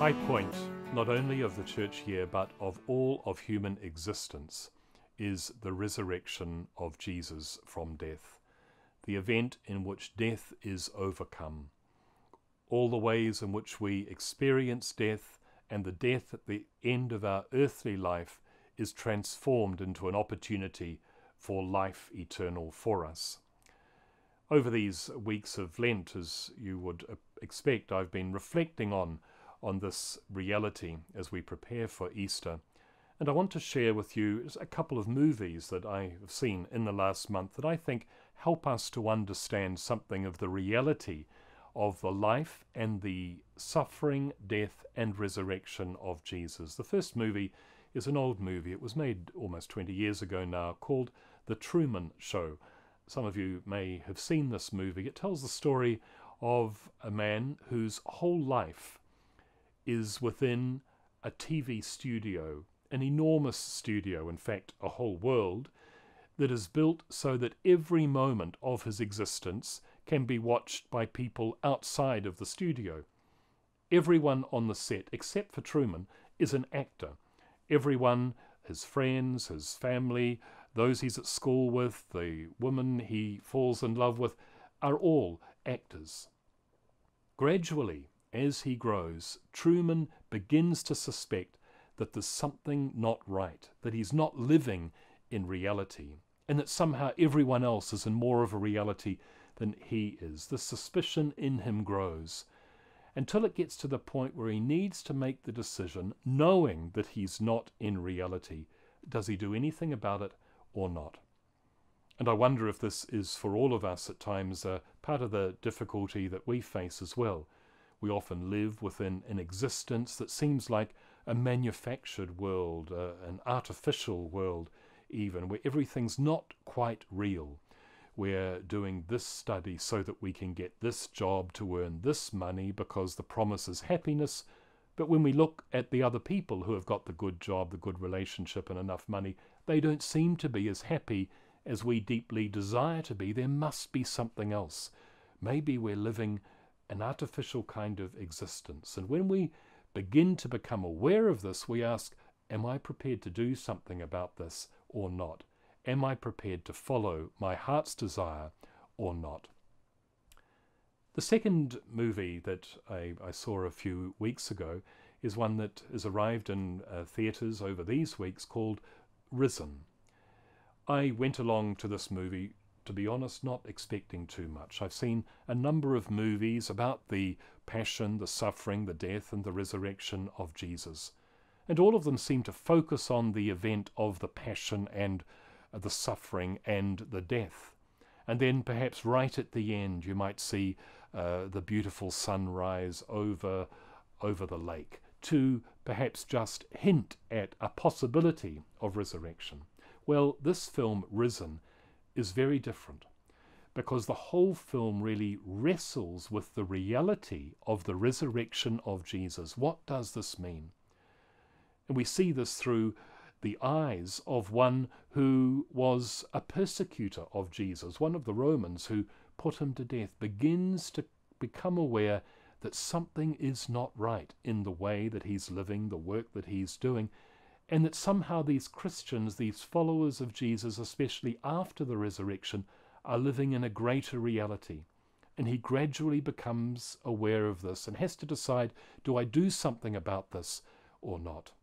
high point, not only of the church year, but of all of human existence, is the resurrection of Jesus from death, the event in which death is overcome. All the ways in which we experience death and the death at the end of our earthly life is transformed into an opportunity for life eternal for us. Over these weeks of Lent, as you would expect, I've been reflecting on this reality as we prepare for Easter. And I want to share with you a couple of movies that I have seen in the last month that I think help us to understand something of the reality of the life and the suffering, death and resurrection of Jesus. The first movie is an old movie. It was made almost 20 years ago now, called The Truman Show. Some of you may have seen this movie. It tells the story of a man whose whole life is within a TV studio, an enormous studio, in fact, a whole world, that is built so that every moment of his existence can be watched by people outside of the studio. Everyone on the set, except for Truman, is an actor. Everyone, his friends, his family, those he's at school with, the woman he falls in love with, are all actors. Gradually, as he grows, Truman begins to suspect that there's something not right, that he's not living in reality, and that somehow everyone else is in more of a reality than he is. The suspicion in him grows until it gets to the point where he needs to make the decision, knowing that he's not in reality. Does he do anything about it or not? And I wonder if this is for all of us at times part of the difficulty that we face as well. We often live within an existence that seems like a manufactured world, an artificial world even, where everything's not quite real. We're doing this study so that we can get this job to earn this money because the promise is happiness. But when we look at the other people who have got the good job, the good relationship and enough money, they don't seem to be as happy as we deeply desire to be. There must be something else. Maybe we're living an artificial kind of existence. And when we begin to become aware of this, we ask, am I prepared to do something about this or not? Am I prepared to follow my heart's desire or not? The second movie that I saw a few weeks ago is one that has arrived in theatres over these weeks, called Risen. I went along to this movie, to be honest, not expecting too much. I've seen a number of movies about the passion, the suffering, the death and the resurrection of Jesus. And all of them seem to focus on the event of the passion and the suffering and the death. And then perhaps right at the end you might see the beautiful sunrise over the lake, to perhaps just hint at a possibility of resurrection. Well, this film, Risen, is very different, because the whole film really wrestles with the reality of the resurrection of Jesus. What does this mean? And we see this through the eyes of one who was a persecutor of Jesus, one of the Romans who put him to death, begins to become aware that something is not right in the way that he's living, the work that he's doing, and that somehow these Christians, these followers of Jesus, especially after the resurrection, are living in a greater reality. And he gradually becomes aware of this and has to decide, do I do something about this or not?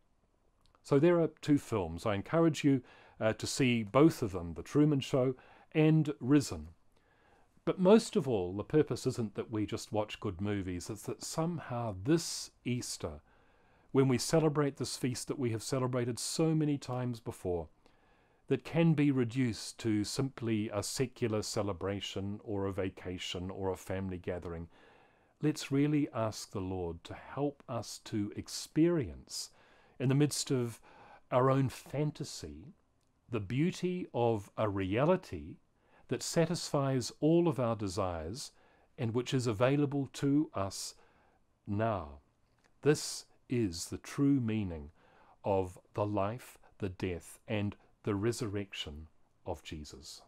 So there are two films. I encourage you to see both of them, The Truman Show and Risen. But most of all, the purpose isn't that we just watch good movies. It's that somehow this Easter, when we celebrate this feast that we have celebrated so many times before, that can be reduced to simply a secular celebration or a vacation or a family gathering, let's really ask the Lord to help us to experience, in the midst of our own fantasy, the beauty of a reality that satisfies all of our desires and which is available to us now. This is the true meaning of the life, the death, and the resurrection of Jesus.